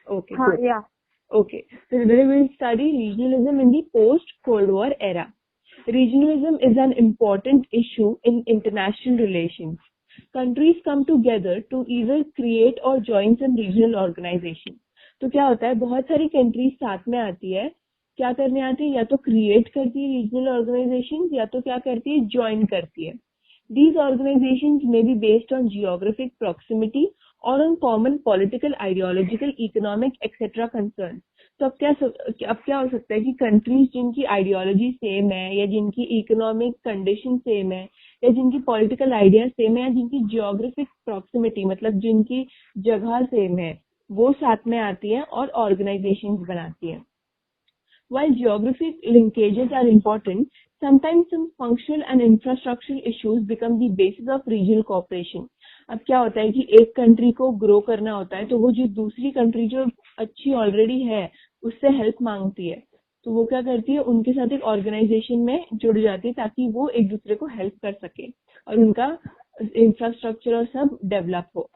Okay, हाँ, good. yeah. Okay, so today we'll study regionalism in the post-Cold War era. Regionalism is an important issue in international relations. Countries come together to either create or join some regional organization. तो क्या होता है, बहुत सारी countries साथ में आती है, क्या करने आती है, या तो क्रिएट करती है रीजनल ऑर्गेनाइजेशन, या तो क्या करती है, ज्वाइन करती है. These organizations may be based on geographic proximity or on common political, ideological, economic, etc. concerns. तो अब क्या हो सकता है कि कंट्रीज जिनकी आइडियोलॉजी सेम है, या जिनकी इकोनॉमिक कंडीशन सेम है, या जिनकी पॉलिटिकल आइडिया सेम है, या जिनकी जियोग्राफिक प्रॉक्सिमिटी मतलब जिनकी जगह सेम है, वो साथ में आती है और ऑर्गेनाइजेशंस बनाती है. While geographic linkages are important, sometimes some functional and infrastructural issues become the basis of regional cooperation. अब क्या होता है कि एक कंट्री को ग्रो करना होता है, तो वो जो दूसरी कंट्री जो अच्छी ऑलरेडी है उससे हेल्प मांगती है, तो वो क्या करती है, उनके साथ एक ऑर्गेनाइजेशन में जुड़ जाती है ताकि वो एक दूसरे को हेल्प कर सके और उनका इंफ्रास्ट्रक्चर और सब डेवलप हो.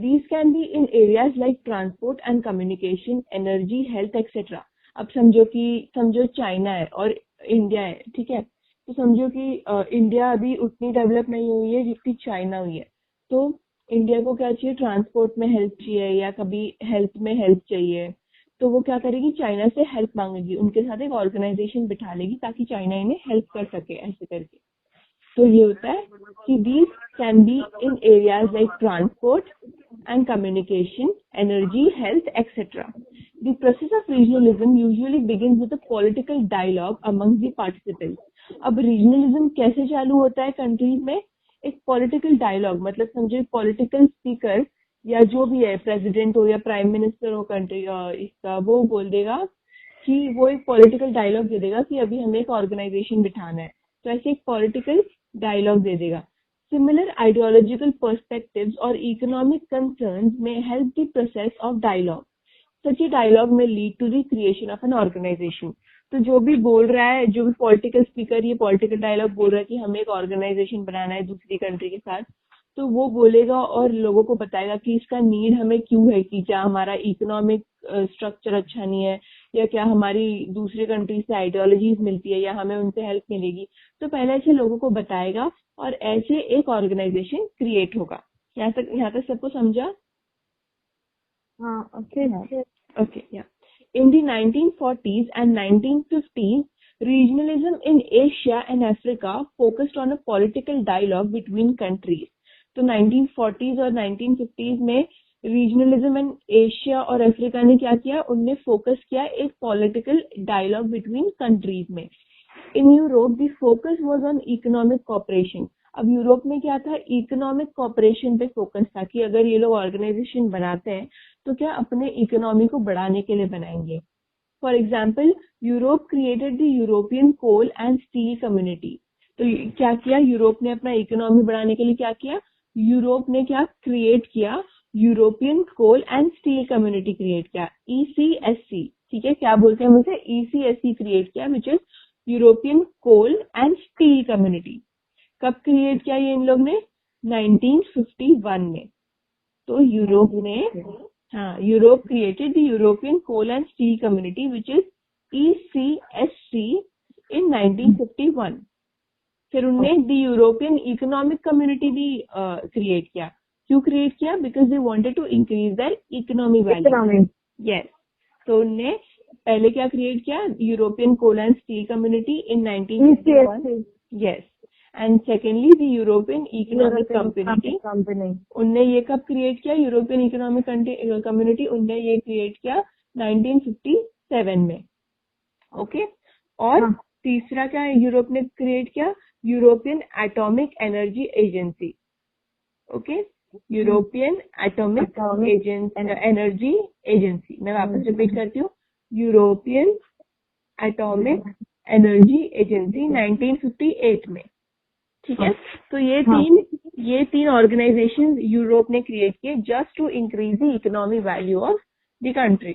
These can be in areas like transport and communication, energy, health, etc. अब समझो चाइना है और इंडिया है, ठीक है. तो समझो कि इंडिया अभी उतनी डेवलप नहीं हुई है जितनी चाइना हुई है. तो इंडिया को क्या चाहिए, ट्रांसपोर्ट में हेल्प चाहिए या कभी हेल्थ में हेल्प चाहिए, तो वो क्या करेगी, चाइना से हेल्प मांगेगी, उनके साथ एक ऑर्गेनाइजेशन बिठा लेगी ताकि चाइना इन्हें हेल्प कर सके, ऐसे करके. तो ये होता है कि these can be in areas like transport and communication, energy, health, etc. The process of regionalism usually begins with a political dialogue among the participants. अब regionalism कैसे चालू होता है कंट्रीज में, एक पॉलिटिकल डायलॉग, मतलब समझो पॉलिटिकल स्पीकर या जो भी है, प्रेसिडेंट हो या प्राइम मिनिस्टर हो कंट्री इसका, वो बोल देगा कि वो एक पॉलिटिकल डायलॉग दे देगा कि अभी हमें एक ऑर्गेनाइजेशन बिठाना है, तो ऐसे एक पॉलिटिकल डायलॉग दे देगा. Similar ideological perspectives or economic concerns may help the process of dialogue. Such a dialogue may lead to the creation of an organization. तो जो भी बोल रहा है, जो भी पॉलिटिकल स्पीकर ये पॉलिटिकल डायलॉग बोल रहा है कि हमें एक ऑर्गेनाइजेशन बनाना है दूसरी कंट्री के साथ, तो वो बोलेगा और लोगों को बताएगा कि इसका नीड हमें क्यों है, कि क्या हमारा इकोनॉमिक स्ट्रक्चर अच्छा नहीं है, या क्या हमारी दूसरी कंट्री से आइडियोलॉजीज मिलती है, या हमें उनसे हेल्प मिलेगी. तो पहले ऐसे लोगों को बताएगा और ऐसे एक ऑर्गेनाइजेशन क्रिएट होगा. यहाँ तक सबको समझा? हाँ, okay. Okay, yeah. In the 1940s and 1950s, regionalism in Asia and Africa focused on a political dialogue between countries. तो 1940s और 1950s में रीजनलिज्म इन एशिया और अफ्रीका ने क्या किया, उनने फोकस किया एक पॉलिटिकल डायलॉग बिटवीन कंट्रीज में. In Europe the focus was on economic cooperation. अब यूरोप में क्या था, इकोनॉमिक कोऑपरेशन पे फोकस था कि अगर ये लोग ऑर्गेनाइजेशन बनाते हैं तो क्या अपने इकोनॉमी को बढ़ाने के लिए बनाएंगे. For example, Europe created the European coal and steel community. तो क्या किया, यूरोप ने अपना इकोनॉमी बढ़ाने के लिए क्या किया, यूरोप ने क्या क्रिएट किया, European coal and steel community create किया, ECSC. ठीक है, क्या बोलते हैं मुझे, ECSC क्रिएट किया, which is European coal and steel community. कब क्रिएट किया ये इन लोग ने, 1951 में. तो Europe created the European coal and steel community which is ECSC in 1951. फिर उनने द यूरोपियन इकोनॉमिक कम्युनिटी भी क्रिएट किया. क्यों क्रिएट किया, because they wanted to increase their economic value. Yes, तो उनने पहले क्या क्रिएट किया, European coal and steel community in 1951. Yes, and secondly the European economic company. उनने ये कब क्रिएट किया, यूरोपियन इकोनॉमिक कम्युनिटी उनने ये क्रिएट किया 1957 में. ओके. और तीसरा क्या यूरोप ने क्रिएट किया, European atomic energy agency. Okay, European atomic energy agency. मैं वापस रिपीट करती हूँ, यूरोपियन एटॉमिक एनर्जी एजेंसी 1958 में. ठीक है. तो ये तीन ऑर्गेनाइजेशन यूरोप ने क्रिएट किए just to increase the economic value of the country.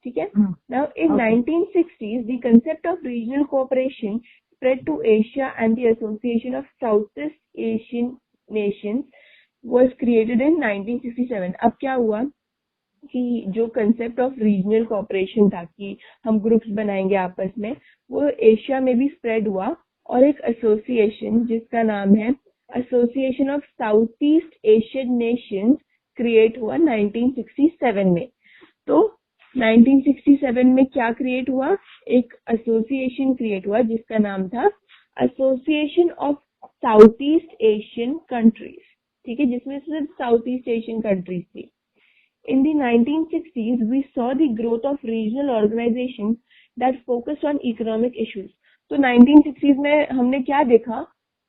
ठीक है. Now in 1960s the concept of regional cooperation spread to Asia and the Association of Southeast Asian Nations was created in 1967. अब क्या हुआ, कि जो concept of regional cooperation था कि हम ग्रुप्स बनाएंगे आपस में, वो एशिया में भी स्प्रेड हुआ और एक एसोसिएशन जिसका नाम है association of south east Asian Nations create हुआ 1967 में। तो 1967 में क्या क्रिएट हुआ, एक एसोसिएशन क्रिएट हुआ जिसका नाम था association of south east Asian countries, ठीक है, जिसमें सिर्फ साउथ ईस्ट एशियन कंट्रीज थी। In the 1960s, we saw the growth of regional organizations that focused on economic issues. तो 1960s में हमने क्या देखा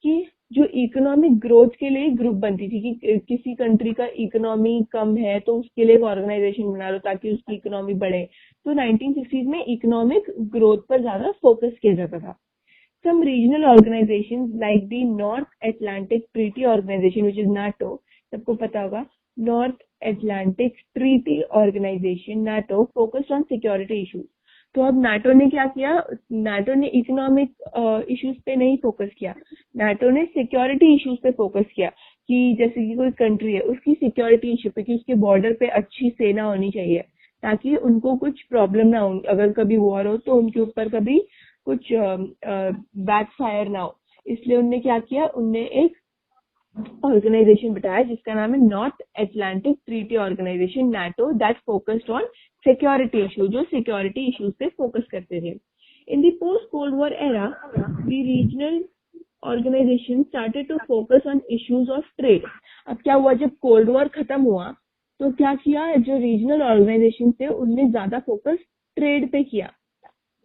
कि जो इकोनॉमिक ग्रोथ के लिए ग्रुप बनती थी कि किसी कंट्री का इकोनॉमी कम है तो उसके लिए एक ऑर्गेनाइजेशन बना लो ताकि उसकी इकोनॉमी बढ़े। तो 1960s में इकोनॉमिक ग्रोथ पर ज्यादा फोकस किया जाता था। Some regional organizations like the North Atlantic Treaty Organization, which is NATO, सबको पता होगा, North Atlantic Treaty Organization, NATO, focused on security issues. तो अब नाटो ने क्या किया, नाटो ने इकोनॉमिक इश्यूज पे नहीं फोकस किया, नाटो ने सिक्योरिटी इश्यूज पे फोकस किया कि जैसे कि कोई कंट्री है उसकी सिक्योरिटी इश्यू पे कि उसके बॉर्डर पे अच्छी सेना होनी चाहिए ताकि उनको कुछ प्रॉब्लम ना हो, अगर कभी वॉर हो तो उनके ऊपर कभी कुछ बैकफायर ना हो। इसलिए उनने क्या किया, उनने एक ऑर्गेनाइजेशन बताया जिसका नाम है North Atlantic Treaty Organization NATO, that focused on security issue, जो सिक्योरिटी इश्यूज पे फोकस करते थे। In the post cold war era the regional organization started to focus on issues of trade. अब क्या हुआ, जब कोल्ड वॉर खत्म हुआ तो क्या किया, जो रीजनल ऑर्गेनाइजेशन थे उनने ज्यादा फोकस ट्रेड पे किया।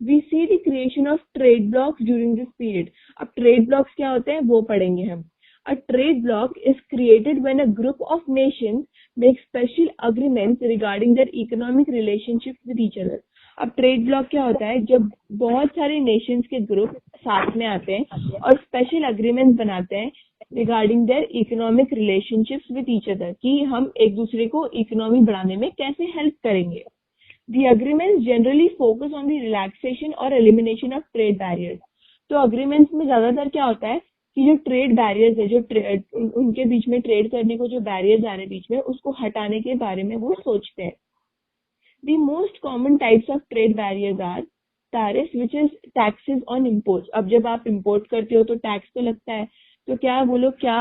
We see the creation of trade blocks during this period. अब trade blocks क्या होते हैं वो पढ़ेंगे हम। A trade bloc is created when a group of nations make special agreements regarding their economic relationships with each other. अब trade bloc क्या होता है, जब बहुत सारे nations के ग्रुप साथ में आते हैं और special agreements बनाते हैं regarding their economic relationships with each other कि हम एक दूसरे को इकोनॉमी बढ़ाने में कैसे हेल्प करेंगे। The agreements generally focus on the relaxation or elimination of trade barriers. तो agreements में ज्यादातर क्या होता है कि जो ट्रेड बैरियर्स है, जो उनके बीच में ट्रेड करने को जो बैरियर्स आ रहे हैं बीच में, उसको हटाने के बारे में वो सोचते हैं। The most common types of trade barriers are tariffs, which is taxes on imports. अब जब आप import करते हो तो टैक्स तो लगता है, तो क्या वो लोग क्या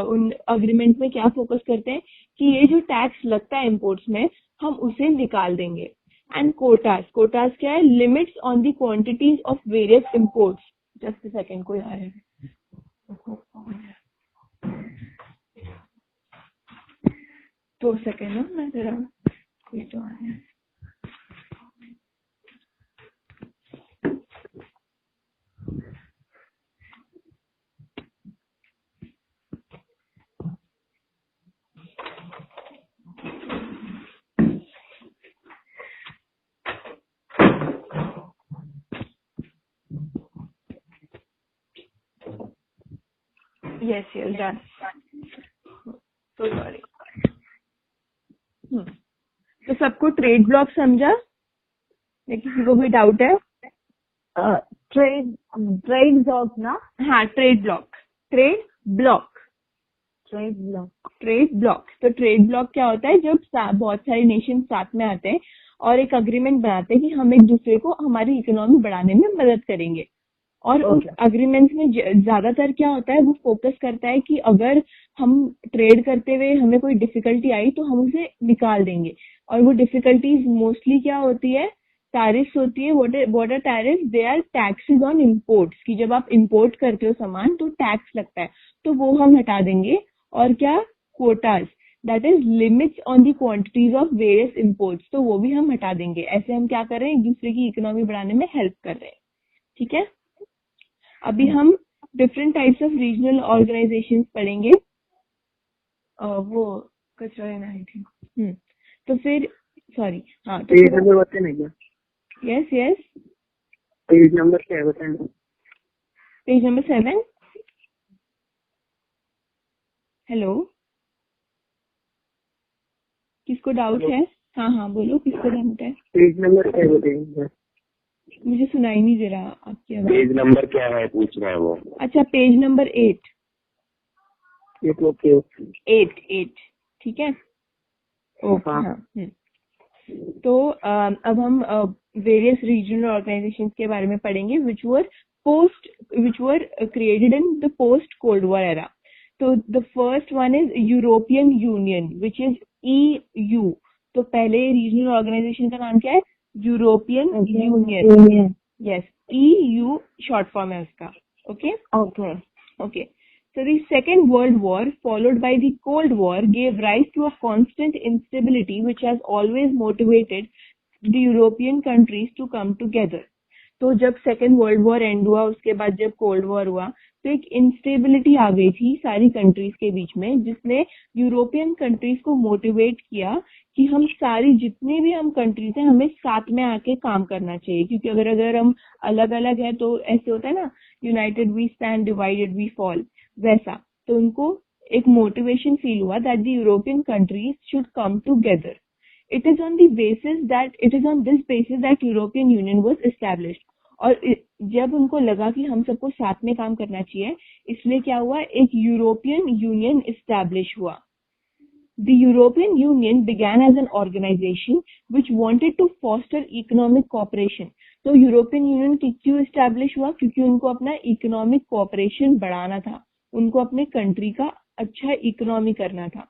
उन अग्रीमेंट में क्या फोकस करते हैं कि ये जो टैक्स लगता है imports में हम उसे निकाल देंगे। And quotas, quotas क्या है, limits on the quantities of various imports. Just a second, कोई आ रहा है, 2 सेकेंड ना, मैं जरा, कोई तो आ रहा है। Yes, done. So sorry. तो सबको ट्रेड ब्लॉक समझा या किसी को भी डाउट है? ट्रेड ब्लॉक ना? हाँ, trade block, trade block, trade block, trade block. तो ट्रेड ब्लॉक क्या होता है, जब बहुत सारे नेशन साथ में आते हैं और एक अग्रीमेंट बनाते हैं कि हम एक दूसरे को हमारी इकोनॉमी बढ़ाने में मदद करेंगे। और उस अग्रीमेंट्स में ज्यादातर क्या होता है, वो फोकस करता है कि अगर हम ट्रेड करते हुए हमें कोई डिफिकल्टी आई तो हम उसे निकाल देंगे। और वो डिफिकल्टीज मोस्टली क्या होती है, टैरिफ्स होती है। What are tariffs? They are taxes on imports, कि जब आप इंपोर्ट करते हो सामान तो टैक्स लगता है, तो वो हम हटा देंगे। और क्या, quotas, that is limits on the quantities of various imports, तो वो भी हम हटा देंगे। ऐसे हम क्या कर रहे हैं, एक दूसरे की इकोनॉमी बढ़ाने में हेल्प कर रहे हैं। ठीक है, अभी हम different types of regional organisations पढ़ेंगे। वो कचरा लेना आई थी। तो फिर सॉरी, हाँ, तो पेज नंबर बताना क्या? यस, पेज नंबर क्या है बताना? Page number 7। हेलो, किसको डाउट है? हाँ बोलो, किसको डाउट है? पेज नंबर क्या है बताइए? मुझे सुनाई नहीं दे रहा आपकी आवाज। पेज नंबर क्या है पूछ रहा है वो। अच्छा, पेज नंबर 8। ओके 8, ठीक है, ओके। हाँ, तो अब हम वेरियस रीजनल ऑर्गेनाइजेशंस के बारे में पढ़ेंगे which were created in the post Cold War era. तो the first one is European Union which is EU. तो पहले रीजनल ऑर्गेनाइजेशन का नाम क्या है? European union. Yes, EU short form है उसका. Okay. Okay. So the Second World War, followed by the Cold War, gave rise to a constant instability which has always motivated the European countries to come together. तो जब second world war and हुआ, उसके बाद जब cold war हुआ, तो एक instability आ गई थी सारी कंट्रीज के बीच में, जिसने यूरोपियन कंट्रीज को मोटिवेट किया कि हम सारी जितनी भी हम कंट्रीज हैं हमें साथ में आके काम करना चाहिए, क्योंकि अगर हम अलग अलग है तो ऐसे होता है ना, united we stand, divided we fall, वैसा. तो उनको एक मोटिवेशन फील हुआ that the European countries should come together. It is on this basis that European Union was established. और जब उनको लगा कि हम सबको साथ में काम करना चाहिए, इसलिए क्या हुआ, एक यूरोपियन यूनियन एस्टैब्लिश हुआ. The European Union began as an organization which wanted to foster economic cooperation. तो यूरोपियन यूनियन क्यों एस्टैब्लिश हुआ? क्योंकि उनको अपना इकोनॉमिक कोऑपरेशन बढ़ाना था, उनको अपने कंट्री का अच्छा इकोनॉमी करना था.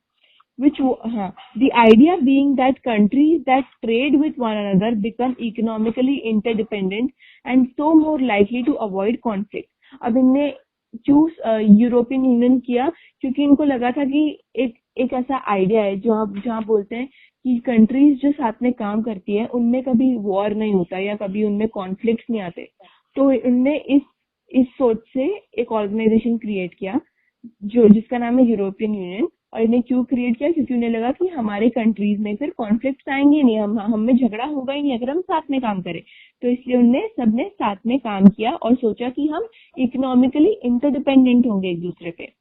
The idea being that countries that trade with one another become economically interdependent and so more likely to avoid conflict. अब इनने चूज यूरोपियन यूनियन किया क्योंकि इनको लगा था कि एक ऐसा आइडिया है जहाँ बोलते हैं कि कंट्रीज जो साथ में काम करती है उनमें कभी वॉर नहीं होता या कभी उनमें कॉन्फ्लिक्ट नहीं आते. तो इनने इस सोच से एक ऑर्गेनाइजेशन क्रिएट किया जिसका नाम है यूरोपियन यूनियन. और इन्हें क्यों क्रिएट किया? क्योंकि उन्हें लगा कि हमारे कंट्रीज में फिर कॉन्फ्लिक्ट आएंगे नहीं, हम में झगड़ा होगा ही नहीं अगर हम साथ में काम करें. तो इसलिए उन्हें सबने साथ में काम किया और सोचा कि हम इकोनॉमिकली इंटरडिपेंडेंट होंगे एक दूसरे पे.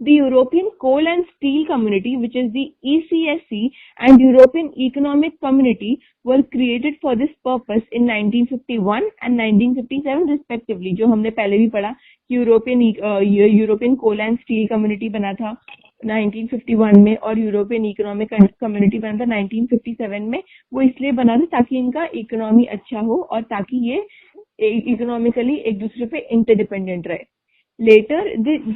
The European Coal and Steel Community, which is the ECSC, and European Economic Community were created for this purpose in 1951 and 1957 respectively. जो हमने पहले भी पढ़ा कि European coal and steel community बना था 1951 में और यूरोपियन इकोनॉमिक कम्युनिटी बना था 1957 में. वो इसलिए बना था ताकि इनका इकोनॉमी अच्छा हो और ताकि ये इकोनॉमिकली एक दूसरे पे इंटरडिपेंडेंट रहे. Later,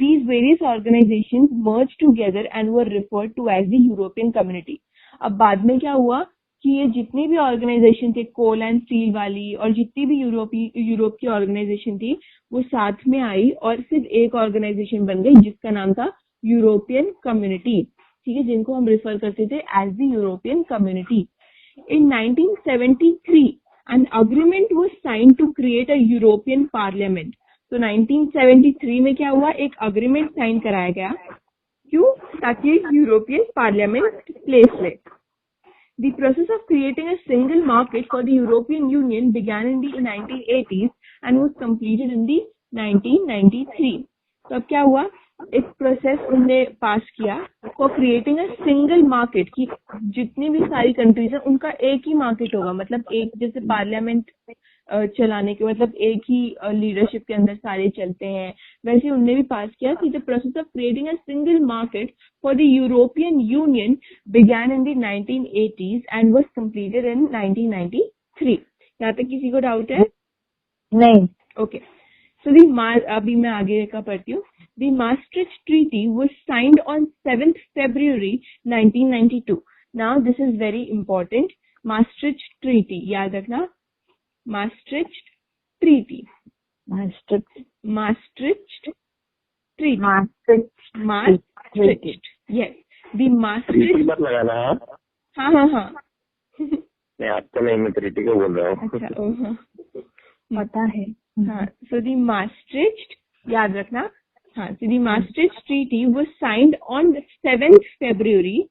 these various organizations merged together and were referred to as the European Community. अब बाद में क्या हुआ कि ये जितनी भी ऑर्गेनाइजेशन थे, कोल एंड स्टील वाली और जितनी भी यूरोप की ऑर्गेनाइजेशन थी, वो साथ में आई और सिर्फ एक ऑर्गेनाइजेशन बन गई जिसका नाम था यूरोपियन कम्युनिटी. ठीक है, जिनको हम रिफर करते थे as the European community. In 1973, an agreement was signed to create a European Parliament. तो 1973 में क्या हुआ, एक अग्रीमेंट साइन कराया गया. क्यों? ताकि यूरोपियन पार्लियामेंट प्लेस ले. The process of creating a single market for the European Union began in the 1980s and was completed in the 1993. तो अब क्या हुआ, एक प्रोसेस उन्होंने पास किया for creating a single market, की जितनी भी सारी कंट्रीज है उनका एक ही मार्केट होगा. मतलब एक जैसे पार्लियामेंट चलाने के मतलब एक ही लीडरशिप के अंदर सारे चलते हैं, वैसे उनने भी पास किया कि the process of creating a single market for the European union began in the 1980s and was completed in 1993. यहाँ तक किसी को डाउट है? नहीं. ओके. सो अभी मैं आगे का पढ़ती हूँ. The Maastricht Treaty was signed on 7th February 1992. Now this is very important. Maastricht Treaty, याद रखना. Maastricht Treaty. Maastricht Treaty. Yes. The Maastricht. बात लगाना है. हाँ. मैं आपको नहीं, मैं ट्रीटी को बोल रहा हूँ. अच्छा. पता है. हाँ. So the Maastricht, याद रखना. हाँ. So the Maastricht Treaty was signed on 7th February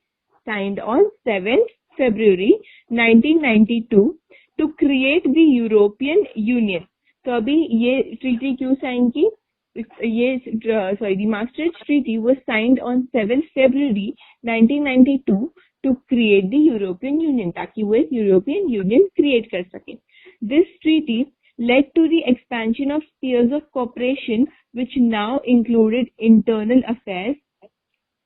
1992 to create the European Union. तो अभी ये ट्रीटी क्यों साइन की? The Maastricht Treaty was signed on 7th February 1992 to create the European Union, ताकि वो एक European Union create कर सके. This treaty led to the expansion of spheres of cooperation which now included internal affairs,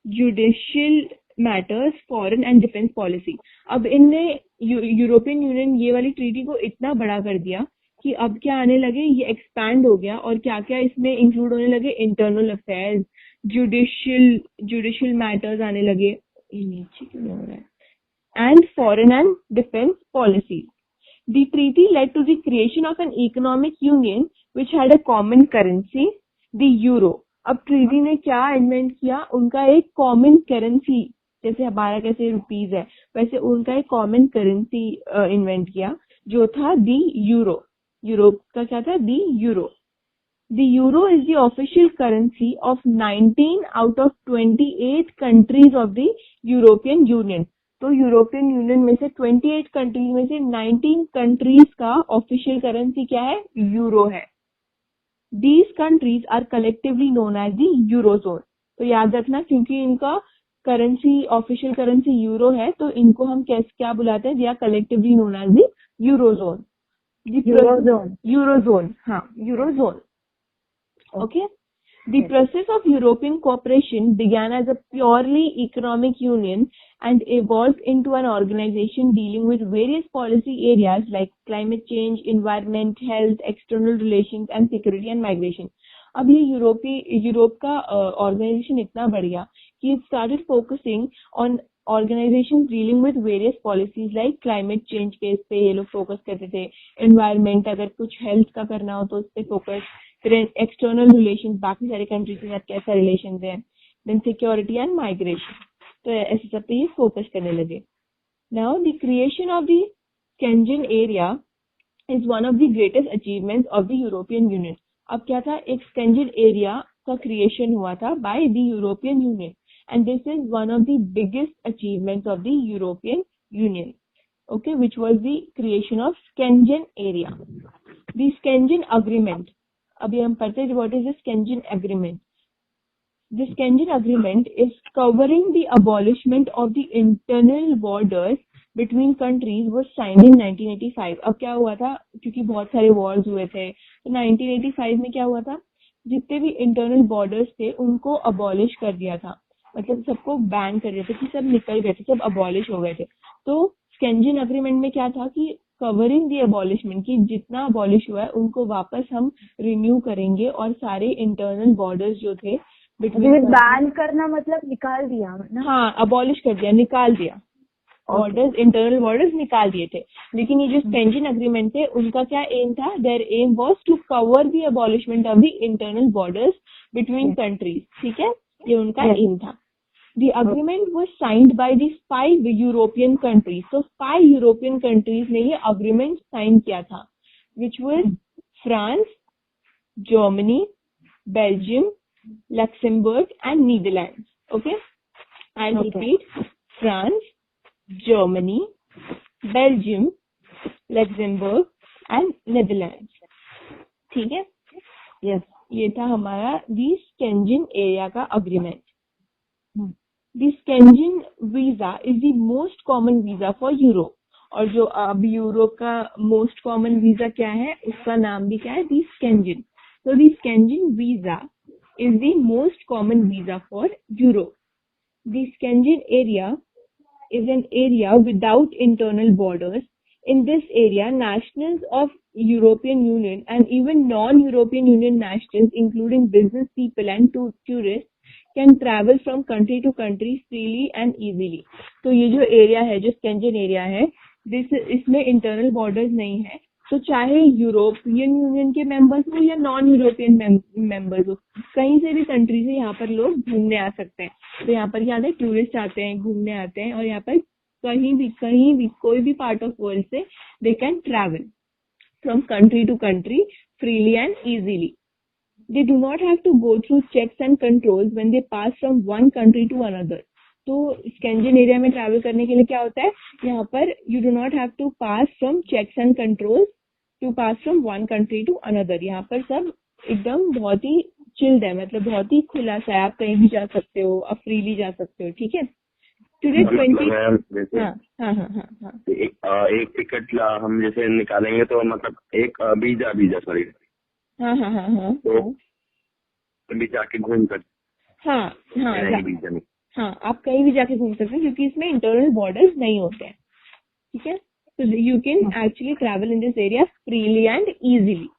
judicial matters, foreign and defense policy. अब इनने European union ये वाली treaty को इतना बड़ा कर दिया कि अब क्या आने लगे, ये एक्सपैंड हो गया और क्या क्या इसमें इंक्लूड होने लगे, इंटरनल अफेयर्स, जुडिशियल मैटर्स आने लगे, ये नीचे क्यों नहीं हो रहा है, and foreign and defence policy. The treaty led to the creation of an economic union which had a common currency, the euro. अब ट्रीटी ने क्या इन्वेंट किया, उनका एक कॉमन करेंसी, जैसे हमारा कैसे रुपीज है वैसे उनका एक कॉमन करेंसी इन्वेंट किया जो था दी यूरो. यूरोप का क्या था, दी euro. The euro is the official currency of 19 out of 28 countries of the European Union. तो यूरोपियन यूनियन में से 28 कंट्रीज में से 19 कंट्रीज का ऑफिशियल करेंसी क्या है, यूरो है. These countries are collectively known as the Eurozone. तो याद रखना, क्योंकि इनका करेंसी ऑफिशियल करेंसी यूरो है तो इनको हम क्या बुलाते हैं, they are collectively known as the Eurozone. Eurozone, हाँ, Eurozone. Okay. The process of European cooperation began as a purely economic union and evolved into an organization dealing with various policy areas like climate change, environment, health, external relations and security and migration. अब ये Europe का organisation इतना बढ़ गया कि it started focusing on organizations dealing with various policies like climate change के इस पे ये लोग फोकस करते थे, environment अगर कुछ हेल्थ का करना हो तो उस पे फोकस, फिर एक्सटर्नल रिलेशन, बाकी सारे कंट्रीज के साथ कैसा रिलेशन है, देन सिक्योरिटी एंड माइग्रेशन, तो ऐसे सब पे ये फोकस करने लगे. Now the creation of the Schengen area is one of the greatest achievements of the European Union. अब क्या था, एक स्केंजन एरिया का क्रिएशन हुआ था by the European Union and this is one of the biggest achievements of the European Union, okay, which was the creation of Schengen area. The Schengen agreement, अभी हम पढ़ते हैं what is the Schengen agreement. The Schengen agreement is covering the abolishment of the internal borders between countries was signed in 1985. अब क्या हुआ था, क्योंकि बहुत सारे वॉर्स हुए थे तो 1985 में क्या हुआ था, जितने भी इंटरनल बॉर्डर्स थे उनको अबॉलिश कर दिया था, मतलब सबको बैन कर दिया था कि सब निकल गए थे, सब अबॉलिश हो गए थे. तो स्केंजन एग्रीमेंट में क्या था कि कवरिंग दी अबॉलिशमेंट, की जितना अबॉलिश हुआ है उनको वापस हम रिन्यू करेंगे और सारे इंटरनल बॉर्डर्स जो थे बैन करना मतलब निकाल दिया ना, हाँ, अबॉलिश कर दिया, निकाल दिया, बॉर्डर्स, इंटरनल बॉर्डर्स निकाल दिए थे. लेकिन ये जो स्केंजन एग्रीमेंट थे उनका क्या एम था, their aim was to cover the abolishment of the internal borders between countries. ठीक है, ये उनका एम था. The agreement was signed by the 5 European countries. So 5 European countries ने ये agreement sign किया था, which was France, Germany, Belgium, Luxembourg and Netherlands. Okay, I'll repeat: France, Germany, Belgium, Luxembourg and Netherlands. ठीक है, yes, ये था हमारा the Schengen area का agreement. The Schengen visa is the most common visa for Europe. और जो अब Europe का मोस्ट कॉमन वीजा क्या है, उसका नाम भी क्या है, दी स्केंजन. So the Schengen visa is the most common visa for Europe. The Schengen area is an area without internal borders. In this area, nationals of European Union and even non-European Union nationals, including business people and tourists, can travel from country to country freely and easily. तो ये जो area है, जो स्केंजन area है, इसमें internal borders नहीं है, तो चाहे यूरोपियन यूनियन के मेंबर्स हो या नॉन यूरोपियन मेंबर्स हो, कहीं से भी कंट्री से यहाँ पर लोग घूमने आ सकते हैं. तो यहाँ पर क्या है, टूरिस्ट आते हैं, घूमने आते हैं, और यहाँ पर कहीं भी कोई भी पार्ट ऑफ वर्ल्ड से they can travel from country to country freely and easily. They do not have to go through checks and controls when they pass from one country to another. तो स्केंजन area में travel करने के लिए क्या होता है, यहाँ पर you do not have to pass from checks and controls to pass from one country to another. यहाँ पर सब एकदम बहुत ही चिल्ड है, मतलब बहुत ही खुला सा है, आप कहीं भी जा सकते हो, आप फ्रीली जा सकते हो. ठीक है, टुडे 20. हाँ. एक टिकट हम जैसे निकालेंगे तो मतलब एक वीजा सॉरी, हाँ. तो भी जाके घूम सकते. हाँ, आप कहीं भी जाके घूम सकते हैं क्योंकि इसमें इंटरनल बॉर्डर्स नहीं होते हैं. ठीक है, So you can actually travel in this area freely and easily.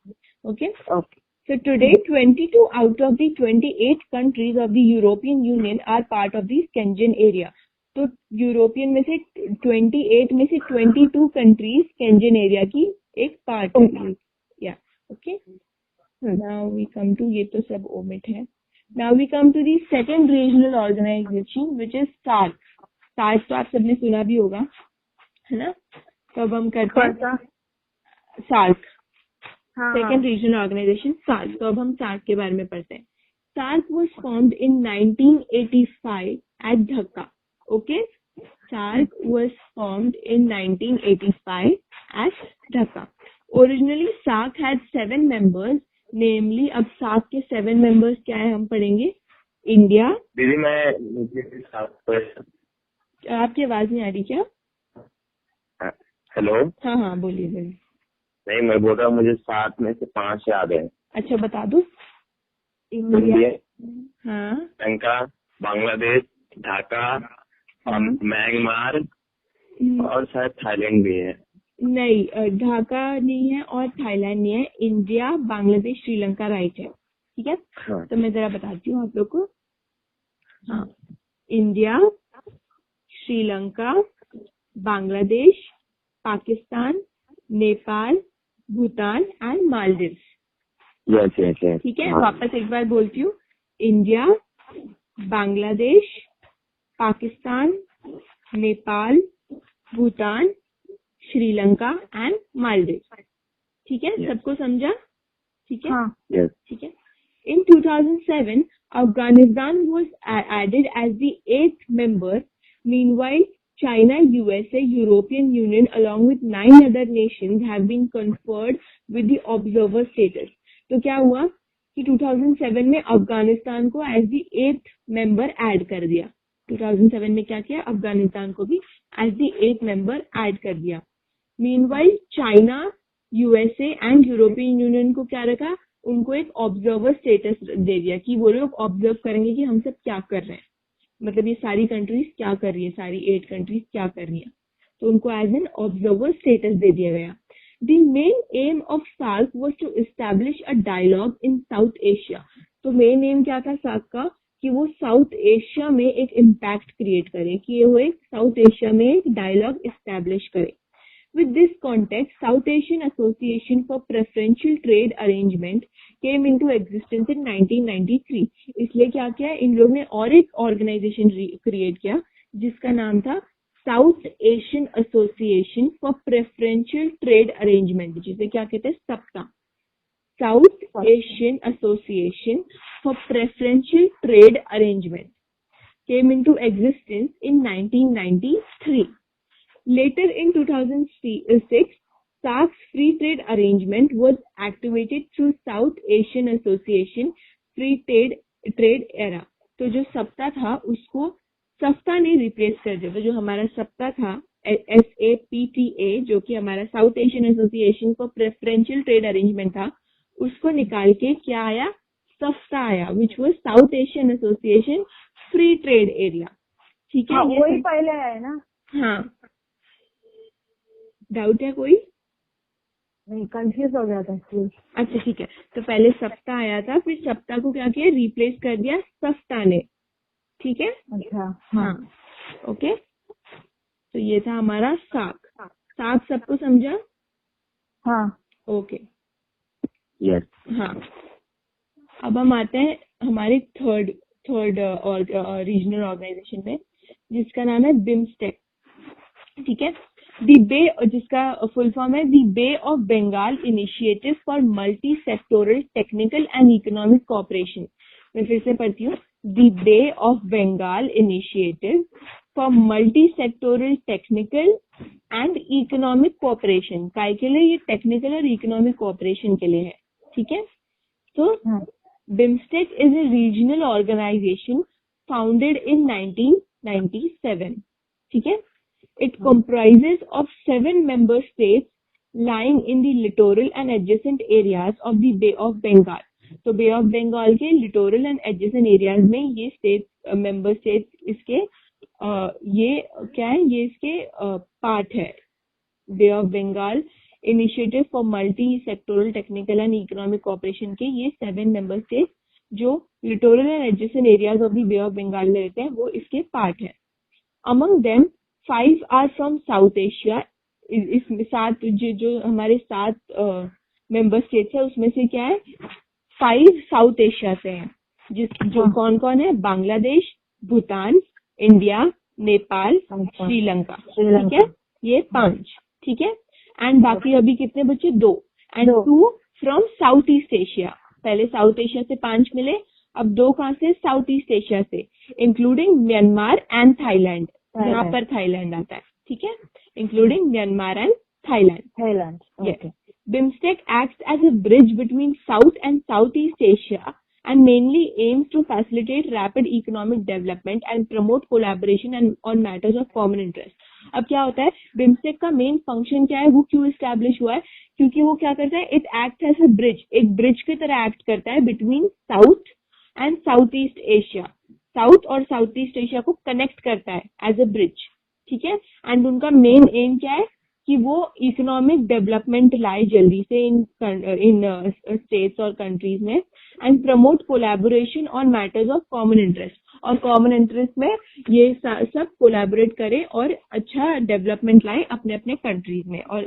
Okay. Okay. So today, 22 out of the 28 countries of the European Union are part of the Schengen area. तो European में से 28 में से 22 कंट्रीज स्केंजन एरिया की एक part है. या okay. Now we come to, ये तो सब ओमिट है. Now we come to the second regional organization which is SAARC. SAARC तो आप सबने सुना भी होगा, है ना. तो अब हम करते हैं SAARC, second regional organization SAARC. तो अब हम सार्क के बारे में पढ़ते हैं. SAARC was formed in 1985 at Dhaka. Okay. SAARC was formed in 1985 at Dhaka. Originally SAARC had 7 members, namely. अब सार्क के 7 मेंबर्स क्या है हम पढ़ेंगे. इंडिया. दीदी मैं आपकी आवाज नहीं आ रही क्या. हेलो. हाँ बोलिए बोलिए. नहीं, मैं बोल रहा हूँ मुझे 7 में से 5 याद है. अच्छा बता दो. इंडिया, हाँ, श्रीलंका, बांग्लादेश, ढाका, म्यांमार और शायद थाईलैंड भी है. नहीं, ढाका नहीं है और थाईलैंड नहीं है. इंडिया, बांग्लादेश, श्रीलंका राइट है. ठीक है. हाँ. तो मैं जरा बताती हूँ आप लोग को. हाँ, India, Sri Lanka, Bangladesh, Pakistan, Nepal, Bhutan and Maldives. Yes yes yes. ठीक है. वापस एक बार बोलती हूँ. India, Bangladesh, Pakistan, Nepal, Bhutan, Sri Lanka and Maldives. ठीक है. सबको समझा. ठीक है. यस. ठीक है. In 2007, Afghanistan was added as the 8th member. Meanwhile, China, USA, European Union, along with 9 other nations have been conferred with the observer status. तो क्या हुआ कि 2007 में अफगानिस्तान को as the 8th member add कर दिया. 2007 में क्या किया, अफगानिस्तान को भी as the 8th member add कर दिया. Meanwhile China, USA and European union को क्या रखा, उनको एक ऑब्जर्वर स्टेटस दे दिया कि वो लोग ऑब्जर्व करेंगे कि हम सब क्या कर रहे हैं. मतलब ये सारी कंट्रीज क्या कर रही है, सारी 8 कंट्रीज क्या कर रही है. तो उनको एज एन ऑब्जर्वर स्टेटस दे दिया गया. The main aim of SAARC was to establish a dialogue in South Asia. तो मेन एम क्या था सार्क का, कि वो साउथ एशिया में एक इम्पैक्ट क्रिएट करे, कि वो एक साउथ एशिया में एक डायलॉग एस्टैब्लिश करे. With this context, South Asian Association for Preferential Trade Arrangement came into existence in 1993. इसलिए क्या किया, इन लोगों ने और एक ऑर्गेनाइजेशन क्रिएट किया जिसका नाम था south Asian association for preferential trade arrangement, जिसे क्या कहते हैं, सप्ता. South Asian association for preferential trade arrangement came into existence in 1993. Later in 2006, SAARC's free trade arrangement was activated through South Asian Association Free Trade Era. तो जो सप्ता था उसको सफ्ता ने रिप्लेस कर दिया. तो जो हमारा सप्ता था SAPTA, जो कि हमारा south Asian association for preferential trade arrangement था, उसको निकाल के क्या आया, सफ्ता आया, which was south Asian association free trade area. ठीक है. वही पहले है ना. हाँ. डाउट है कोई? नहीं, कंफ्यूज हो गया था. अच्छा ठीक है. तो पहले सप्ताह आया था, फिर सप्ताह को क्या किया, रिप्लेस कर दिया सफ्ता ने. ठीक है. अच्छा. हाँ. ओके. तो ये था हमारा सार्क. सार्क सबको समझा? हाँ. ओके. यस. हाँ. अब हम आते हैं हमारे थर्ड रीजनल ऑर्गेनाइजेशन में, जिसका नाम है बिम्स्टेक. ठीक है. दी बे, जिसका फुल फॉर्म है the bay of Bengal initiative for multi sectoral technical and economic cooperation. मैं फिर से पढ़ती हूँ. The bay of Bengal initiative for multi sectoral technical and economic cooperation. काय के लिए? ये टेक्निकल और इकोनॉमिक कोऑपरेशन के लिए है. ठीक है. तो BIMSTEC is a regional organization founded in 1997. ठीक है. It comprises of 7 member states lying in the littoral and adjacent areas of the Bay of Bengal. तो Bay of Bengal के littoral and adjacent areas में ये states member states इसके ये क्या है, ये इसके पार्ट है. Bay of Bengal, initiative for multi sectoral technical and economic cooperation के ये 7 मेंबर स्टेट जो littoral and adjacent areas of the bay of Bengal में रहते हैं वो इसके पार्ट है। Among them 5 are from South Asia. इसमें 7 जो हमारे 7 मेंबर स्टेट्स है उसमें से क्या है 5 साउथ एशिया से हैं, जो कौन कौन है, बांग्लादेश, भूटान, इंडिया, नेपाल, श्रीलंका, ठीक है, ये 5, ठीक है। एंड बाकी अभी कितने बचे, 2, and 2 from south east Asia. पहले साउथ एशिया से 5 मिले, अब 2 कहाँ से, साउथ ईस्ट एशिया से, इंक्लूडिंग म्यांमार एंड थाईलैंड, यहाँ पर थाईलैंड आता है, ठीक है, including Myanmar and Thailand. Okay. BIMSTEC acts as a bridge between South and Southeast Asia and mainly aims to facilitate rapid economic development and promote collaboration and on matters of common interest. अब क्या होता है, BIMSTEC का main function क्या है, वो क्यों establish हुआ है, क्योंकि वो क्या करता है, it act as a bridge, एक ब्रिज की तरह एक्ट करता है between south and south east Asia, south और साउथ ईस्ट एशिया को कनेक्ट करता है एज अ ब्रिज, ठीक है। एंड उनका मेन एम क्या है कि वो इकोनॉमिक डेवलपमेंट लाए जल्दी से इन स्टेट्स और कंट्रीज में, and promote collaboration on matters of common interest, और कॉमन इंटरेस्ट में ये सब कोलैबोरेट करे और अच्छा डेवलपमेंट लाए अपने अपने कंट्रीज में और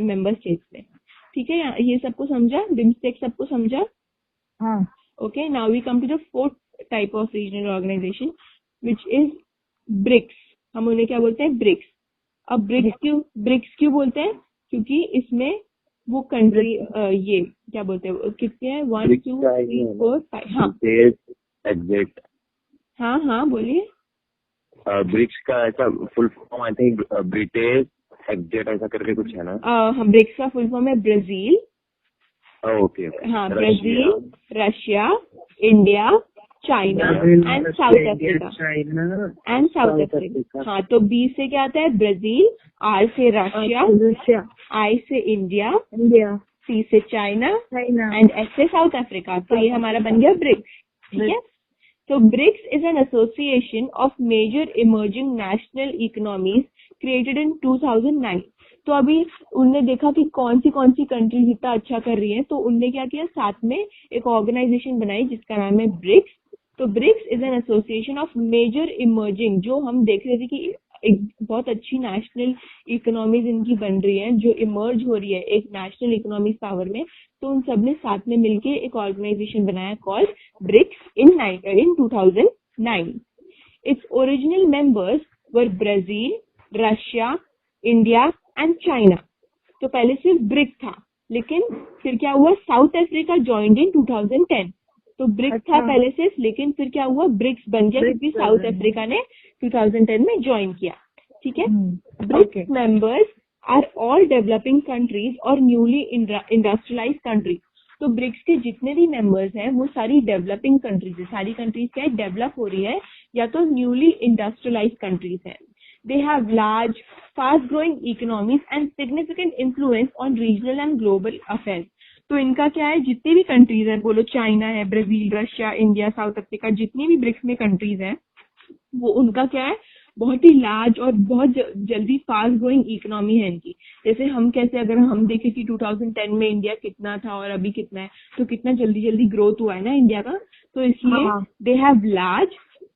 मेंबर स्टेट्स में, ठीक है। ये सबको समझा, बिम्स्टेक सबको समझा, हाँ। Okay. Now we come to the 4th type of regional organization which is BRICS. हम उन्हें क्या बोलते हैं, ब्रिक्स। अब ब्रिक्स क्यों बोलते हैं, क्योंकि इसमें वो कंट्री ये क्या बोलते हैं, कितने हैं, 1 2 3 4 5, हाँ एग्जिट, हाँ बोलिए। ब्रिक्स का ऐसा full form I think British exit ऐसा करके कुछ है ना। हम ब्रिक्स का फुल फॉर्म है ब्राजील, ओके, हाँ Brazil, Russia, India, China and South Africa, हाँ। तो बी से क्या आता है, ब्राजील, आर से रशिया, आई से इंडिया, सी से चाइना एंड एस से साउथ अफ्रीका। तो ये हमारा बन गया ब्रिक्स, ठीक है। तो BRICS is an association of major emerging national economies created in 2009। तो अभी उनने देखा कि कौन सी कंट्रीज इतना अच्छा कर रही है, तो उनने क्या किया, साथ में एक ऑर्गेनाइजेशन बनाई जिसका नाम है ब्रिक्स। तो BRICS is an association of major emerging, जो हम देख रहे थे कि एक बहुत अच्छी नेशनल इकोनॉमीज इनकी बन रही है, जो इमर्ज हो रही है एक नेशनल इकोनॉमिक पावर में। तो उन सब ने साथ में मिलके एक ऑर्गेनाइजेशन बनाया called BRICS in 2009। Its original members were Brazil, Russia, India and China. तो पहले सिर्फ ब्रिक्स था, लेकिन फिर क्या हुआ, साउथ अफ्रीका ज्वाइंड इन 2010। तो ब्रिक्स था पहले सिर्फ, लेकिन फिर क्या हुआ, ब्रिक्स बन गया क्योंकि साउथ अफ्रीका ने 2010 में ज्वाइन किया, ठीक है। BRICS members are all developing countries और न्यूली इंडस्ट्रियलाइज कंट्रीज। तो ब्रिक्स के जितने भी मेंबर्स हैं वो सारी डेवलपिंग कंट्रीज है, सारी कंट्रीज क्या है, डेवलप हो रही है या तो न्यूली इंडस्ट्रियलाइज कंट्रीज है। They have large, fast-growing economies and significant influence on regional and global affairs. तो इनका क्या है, जितनी भी कंट्रीज है, बोलो चाइना है, Brazil, Russia, India, south Africa, जितनी भी ब्रिक्स में कंट्रीज हैं, वो उनका क्या है, बहुत ही लार्ज और बहुत जल्दी फास्ट ग्रोइंग इकोनॉमी है इनकी। जैसे हम कैसे, अगर हम देखें कि 2010 में इंडिया कितना था और अभी कितना है, तो कितना जल्दी ग्रोथ हुआ है ना इंडिया का। तो इसलिए they have large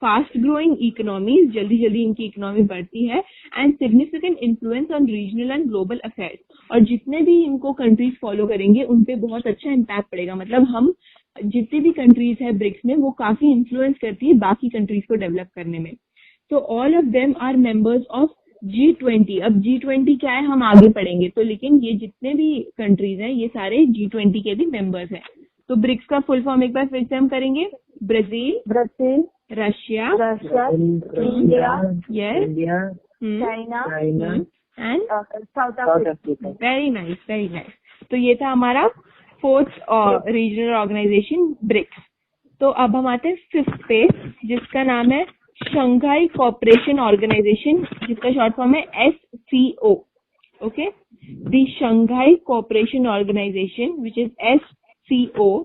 fast growing economies, जल्दी इनकी इकोनॉमी बढ़ती है, and significant influence on regional and global affairs. और जितने भी इनको कंट्रीज फॉलो करेंगे उन पे बहुत अच्छा इम्पैक्ट पड़ेगा। मतलब हम जितनी भी कंट्रीज है ब्रिक्स में, वो काफी इन्फ्लुएंस करती है बाकी कंट्रीज को डेवलप करने में। तो all of them are members of G20। अब G20 क्या है, हम आगे पढ़ेंगे। तो लेकिन ये जितने भी कंट्रीज हैं, ये सारे G20 के भी मेंबर्स हैं। तो ब्रिक्स का फुल फॉर्म एक बार फिर से हम करेंगे, Brazil, Russia, India, China and South Africa. Very nice. तो ये था हमारा 4th रीजनल ऑर्गेनाइजेशन ब्रिक्स। तो अब हम आते हैं 5th पे, जिसका नाम है शंघाई कोऑपरेशन ऑर्गेनाइजेशन, जिसका शॉर्ट फॉर्म है SCO। ओके, the Shanghai cooperation organization which is SCO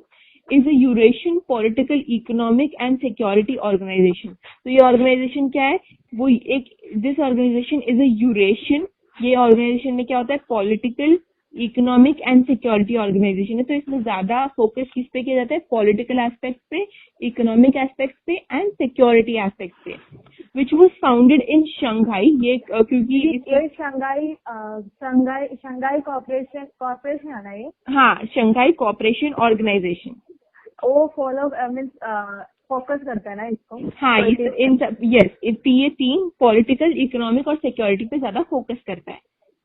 is a Eurasian political, economic and security organization। तो ये ऑर्गेनाइजेशन क्या है, वो एक, this organization is a Eurasian ये ऑर्गेनाइजेशन में क्या होता है, political, economic and security organization है। तो इसमें ज्यादा फोकस किस पे किया जाता है, पॉलिटिकल एस्पेक्ट पे, इकोनॉमिक एस्पेक्ट पे एंड सिक्योरिटी एस्पेक्ट पे। Which was founded in Shanghai, ये क्योंकि ये शंघाई कॉर्पोरेशन है ना ये? हाँ, शंघाई कोऑपरेशन ऑर्गेनाइजेशन। वो फॉलो मीन्स फोकस करता है ना इसको? हाँ, ये तीन पॉलिटिकल, इकोनॉमिक और सिक्योरिटी पे ज्यादा फोकस करता है,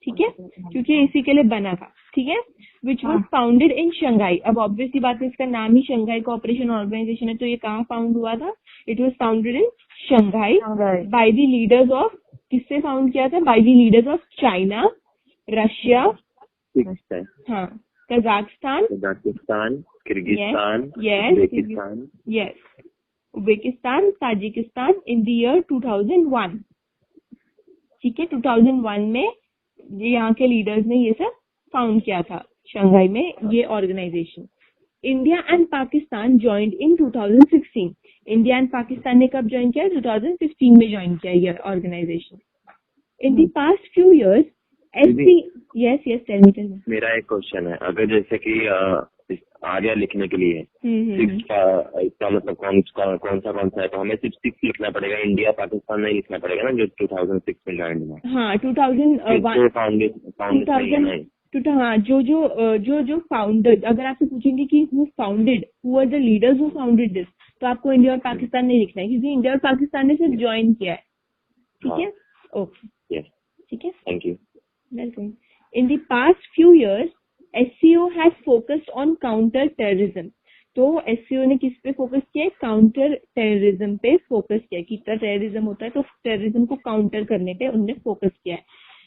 ठीक है, क्योंकि इसी के लिए बना था, ठीक है। Which was founded in Shanghai. अब ऑब्वियसली बात है, इसका नाम ही शंघाई कोऑपरेशन ऑर्गेनाइजेशन है, तो ये कहाँ फाउंड हुआ था, it was founded in Shanghai by the leaders of, किससे फाउंड किया था, by the leaders of China, Russia, हाँ, Kazakhstan, Kyrgyzstan, Uzbekistan, Tajikistan in the year 2001, ठीक है। 2001 में ये यहाँ के लीडर्स ने ये सब फाउंड किया था शंघाई में, ये organization. India and Pakistan joined in 2016। India and Pakistan ने कब ज्वाइन किया, 2016 में ज्वाइन किया ये organization. In the past few years yes tell me। मेरा एक क्वेश्चन है, अगर जैसे कि आ गया लिखने के लिए सिक्स का, इसका मतलब कौन सा है, तो हमें सिर्फ 6 लिखना पड़ेगा, इंडिया पाकिस्तान नहीं लिखना पड़ेगा ना, जो 2006 में ज्वाइन हुआ। हाँ, 2001 फाउंडेशन। हाँ, जो फाउंडर, अगर आपसे पूछेंगे कि who founded, who are the leaders who founded this, तो आपको इंडिया और पाकिस्तान नहीं लिखना है, क्योंकि इंडिया और पाकिस्तान ने सिर्फ ज्वाइन किया है, ठीक है। ओके, ठीक है, thank you. Welcome. In the past few years, SCO has focused on counter terrorism. तो SCO ने किस पे फोकस किया है, काउंटर टेररिज्म पे फोकस किया है। कितना टेररिज्म होता है, तो टेररिज्म को काउंटर करने पे उन्होंने फोकस किया है।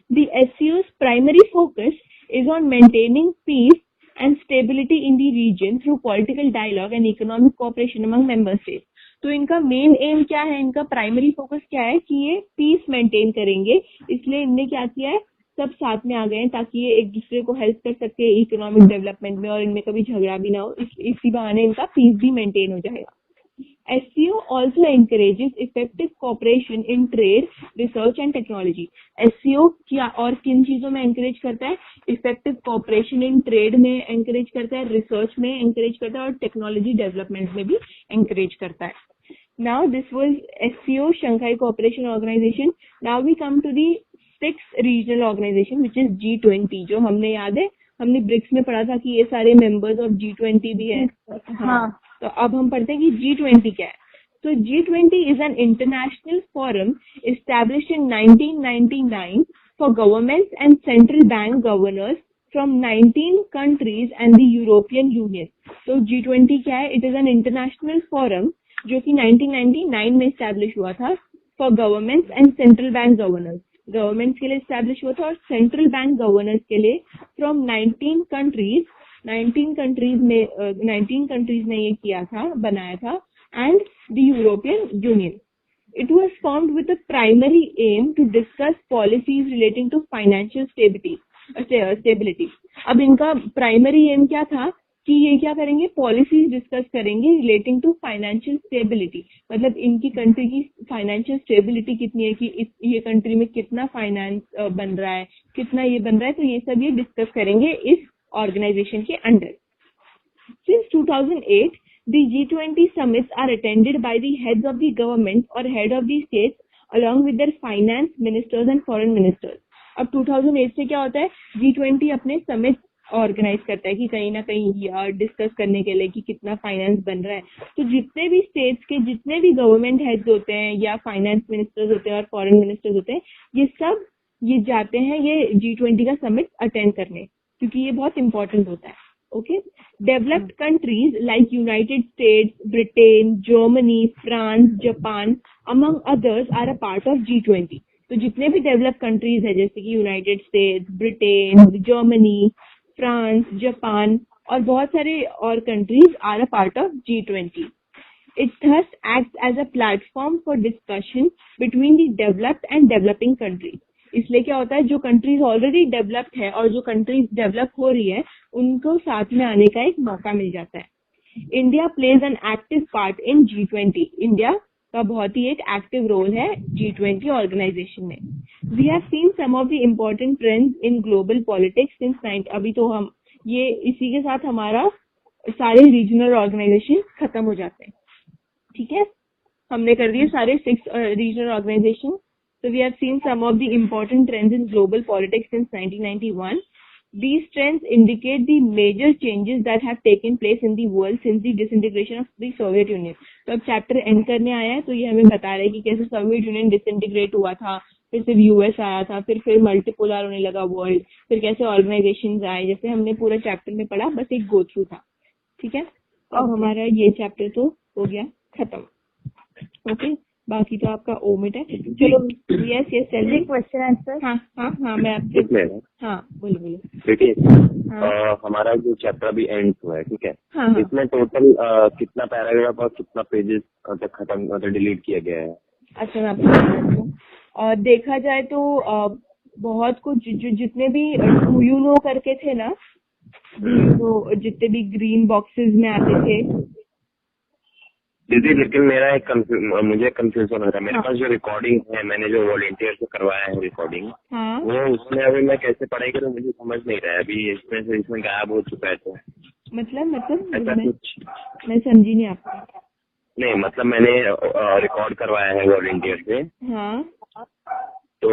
The SCO's primary focus is on maintaining peace and stability in the region through political dialogue and economic cooperation among member states. तो इनका मेन एम क्या है, इनका प्राइमरी फोकस क्या है कि ये पीस मेंटेन करेंगे, इसलिए इनने क्या किया है, सब साथ में आ गए हैं ताकि ये एक दूसरे को हेल्प कर सके इकोनॉमिक डेवलपमेंट में, और इनमें कभी झगड़ा भी ना हो, इसी बहाने इनका पीस भी मेंटेन हो जाएगा। SCO also encourages effective cooperation in trade, research and technology. SCO क्या और किन चीजों में encourage करता है, effective cooperation in trade में encourage करता है, research में encourage करता है और technology development में भी encourage करता है। Now this was SCO, Shanghai Cooperation Organization. Now we come to the 6th regional organization which is G20, जो हमने याद है, हमने ब्रिक्स में पढ़ा था कि ये सारे मेंबर्स ऑफ G20 भी है। हाँ, तो अब हम पढ़ते हैं कि G20 क्या है। तो G20 is an international forum established in 1999 for governments and central bank governors from 19 countries and the European Union. तो G20 क्या है, it is an international forum जो कि 1999 में एस्टैब्लिश हुआ था for governments and central bank governors, governments के लिए एस्टैब्लिश हुआ था और सेंट्रल बैंक गवर्नर्स के लिए, फ्रॉम 19 कंट्रीज ने ये किया था, बनाया था, and the European union. It was formed with the primary aim to discuss policies relating to financial stability. अब इनका प्राइमरी एम क्या था कि ये क्या करेंगे, पॉलिसीज डिस्कस करेंगे रिलेटिंग टू फाइनेंशियल स्टेबिलिटी, मतलब इनकी कंट्री की फाइनेंशियल स्टेबिलिटी कितनी है, कि ये कंट्री में कितना फाइनेंस बन रहा है, कितना ये बन रहा है, तो ये सब ये डिस्कस करेंगे इस ऑर्गेनाइजेशन के under. Since 2008, the G20 summits are attended by the heads of the government or head of the states along with their finance ministers and foreign ministers. अब 2008 से क्या होता है, G20 अपने समिट ऑर्गेनाइज करता है कि कहीं ना कहीं डिस्कस करने के लिए कि कितना फाइनेंस बन रहा है। तो जितने भी स्टेट्स के जितने भी गवर्नमेंट हेड्स होते हैं या फाइनेंस मिनिस्टर्स होते हैं और फॉरेन मिनिस्टर्स होते हैं, ये सब ये जाते हैं ये G20 का समिट अटेंड करने, क्योंकि ये बहुत इंपॉर्टेंट होता है। Okay, developed countries like United States, Britain, Germany, France, Japan among others are a part of G20। तो जितने भी डेवलप्ड कंट्रीज है जैसे कि United States, Britain, Germany, France, Japan और बहुत सारे और countries are a part of G20. It thus acts as a platform for discussion between the developed and developing countries. इसलिए क्या होता है, जो कंट्रीज ऑलरेडी डेवलप्ड है और जो कंट्रीज डेवलप हो रही है उनको साथ में आने का एक मौका मिल जाता है। India plays an active part in G20. India का बहुत ही एक एक्टिव रोल है G20 ऑर्गेनाइजेशन में। We have seen some of the important trends in global politics since 90। अभी तो हम ये इसी के साथ हमारा सारे रीजनल ऑर्गेनाइजेशन खत्म हो जाते हैं, ठीक है। हमने कर दिए सारे 6 regional organization. So we have seen some of the important trends in global politics since 1991. These trends indicate the major changes that have taken place in the world since the disintegration of the Soviet Union. तो अब chapter and करने आया है, तो ये हमें बता रहा है कि कैसे सोवियत यूनियन डिसइंटीग्रेट हुआ था, फिर सिर्फ यूएस आया था, फिर मल्टीपोलर होने लगा वर्ल्ड, फिर कैसे ऑर्गेनाइजेशंस आए, जैसे हमने पूरा चैप्टर में पढ़ा, बस एक गो थ्रू था, ठीक है। अब हमारा ये चैप्टर तो हो गया खत्म, ओके। बाकी तो आपका ओमिट है। चलो yes tell me question answer. हाँ मैं आपसे हाँ बोलो। देखिए हमारा जो चैप्टर अभी एंड हुआ है, ठीक है, इसमें टोटल कितना पैराग्राफ और कितना पेजेस तक खत्म मतलब डिलीट किया गया है? अच्छा मैं आपको बताती हूँ। देखा जाए तो बहुत कुछ जितने भी यू नो करके थे ना, तो जितने भी ग्रीन बॉक्सेस में आते थे। दीदी लेकिन मेरा एक मुझे कंफ्यूजन हो रहा है। मेरे पास जो रिकॉर्डिंग है, मैंने जो वॉलंटियर से करवाया है रिकॉर्डिंग, वो उसमें अभी मैं कैसे पढ़ाई करूँ मुझे समझ नहीं रहा है। अभी इसमें गायब हो चुका है, तो मतलब ऐसा कुछ मैं समझी नहीं आपको। नहीं मतलब मैंने रिकॉर्ड करवाया है वॉलंटियर से, तो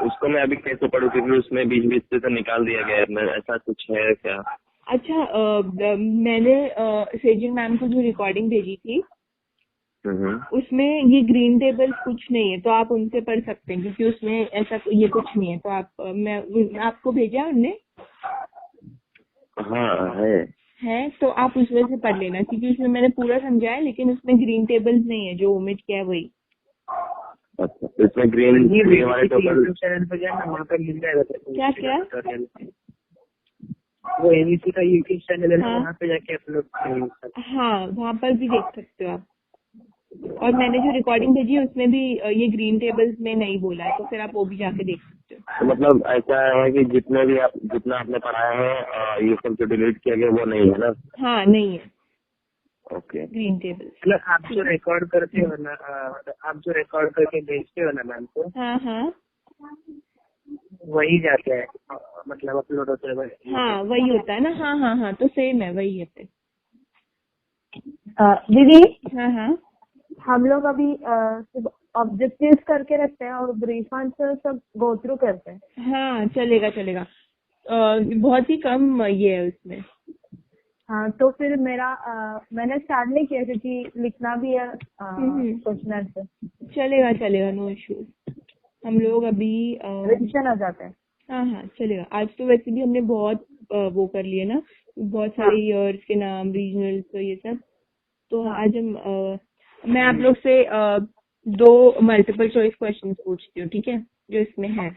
उसको मैं अभी कैसे पढ़ूँ, क्योंकि उसमें बीच बीच से तो निकाल दिया गया है। ऐसा कुछ है क्या? अच्छा मैंने सेजन मैम को जो रिकॉर्डिंग भेजी थी, उसमें ये ग्रीन टेबल कुछ नहीं है, तो आप उनसे पढ़ सकते हैं, क्योंकि उसमें ऐसा ये कुछ नहीं है। तो आप मैं आपको भेजा उनने? हाँ है तो आप उस वजह से पढ़ लेना, क्योंकि उसमें मैंने पूरा समझाया, लेकिन उसमें ग्रीन टेबल्स नहीं है, जो ओमिट किया है वही। अच्छा, इसमें ग्रीन वाले टेबल क्या वो एबीसी का यूट्यूब चैनल है, वहाँ पे जाके अपलोड। हाँ वहाँ पर भी देख सकते हो आप। और मैंने जो रिकॉर्डिंग भेजी है उसमें भी ये ग्रीन टेबल्स में नहीं बोला है, तो फिर आप वो भी जाके देख सकते हो। तो मतलब ऐसा है कि जितना आपने पढ़ाया है, ये सब जो डिलीट किया गया वो नहीं है ना? हाँ नहीं है। ओके, ग्रीन टेबल्स मतलब आप जो रिकॉर्ड करते हो ना, आप जो रिकॉर्ड करके भेजते हो ना मैम को, हाँ वही जाते हैं, मतलब अपलोड होते हैं। हाँ वही होता है ना। हाँ तो सेम है, वही है फिर। दीदी हाँ हम लोग अभी ऑब्जेक्टिव्स करके रखते हैं और ब्रीफ आंसर सब गो थ्रू करते हैं। हाँ चलेगा। बहुत ही कम ये है उसमें। हाँ तो फिर मैंने स्टार्ट नहीं किया, क्योंकि लिखना भी है क्वेश्चन आंसर। चलेगा नो इश्यूज। हम लोग अभी रिविजन आ जाता है। हाँ चलेगा। आज तो वैसे भी हमने बहुत वो कर लिए ना, बहुत सारे ईयर्स के नाम, रीजनल, तो ये सब। तो आज मैं आप लोग से 2 मल्टीपल चॉइस क्वेश्चन पूछती हूँ, ठीक है, जो इसमें है।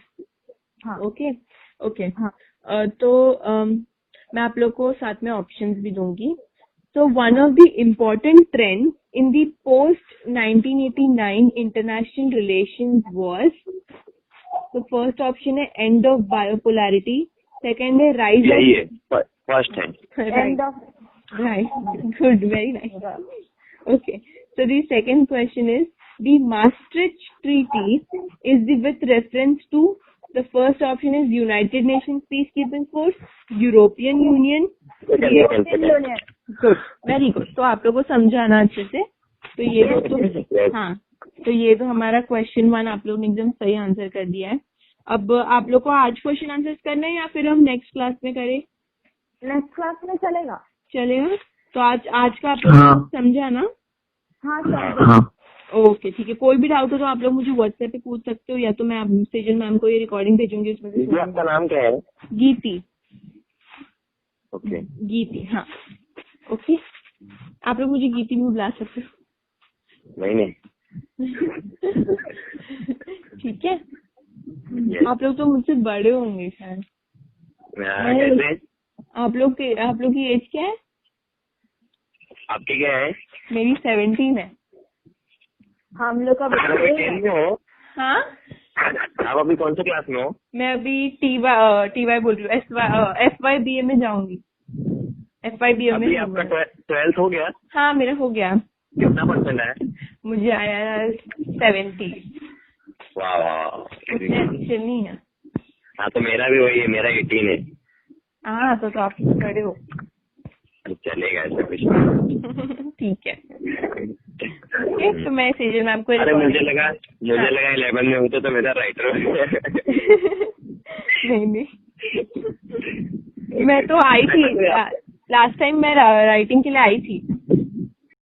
ओके। तो मैं आप लोग को साथ में ऑप्शंस भी दूंगी। So one of the important trends in the post-1989 international relations was, the first option है end of bipolarity, second है rise of, यही है फर्स्ट है, end of, right, good, very nice. Okay, so the second question is, the Maastricht Treaty is with reference to, the first option is United Nations Peacekeeping Force, European Union, good, very good. तो आप लोगों को समझाना अच्छे से। तो ये तो ये तो हमारा क्वेश्चन 1 आप लोग ने एकदम सही आंसर कर दिया है। अब आप लोग को आज क्वेश्चन आंसर करना है या फिर हम नेक्स्ट क्लास में करें? नेक्स्ट क्लास में चलेगा। तो आज का आप लोग समझा ना? हाँ। ओके ठीक है। कोई भी डाउट हो तो आप लोग मुझे व्हाट्सएप पे पूछ सकते हो, या तो मैं सेजन मैम को ये रिकॉर्डिंग भेजूंगी, उसमें से। आपका नाम क्या है? गीती। ओके गीती, हाँ ओके। आप लोग मुझे गीती भी बुला सकते हो। नहीं ठीक है। आप लोग तो मुझसे बड़े होंगे शायद। कैसे? आप लोग की एज क्या है? आपकी क्या है? मेरी 17 है। हम लोग का हो? हाँ आप अभी कौन से क्लास में हो? मैं अभी टी.वाई बोल रही हूँ, FY BA में जाऊंगी। FY BA में। आपका 12th हो गया? हाँ मेरा हो गया। कितना % है? मुझे आया 70। वाह वाह। उतने अच्छे नहीं है। हाँ तो मेरा भी वही है, मेरा 18 है। हाँ तो आप खड़े हो। चलेगा ऐसा कुछ नहीं। ठीक है। तो मैं सीजन आपको अरे मुझे लगा 11 में होते तो मेरा राइटर। नहीं मैं तो आई थी लास्ट टाइम, मैं राइटिंग के लिए आई थी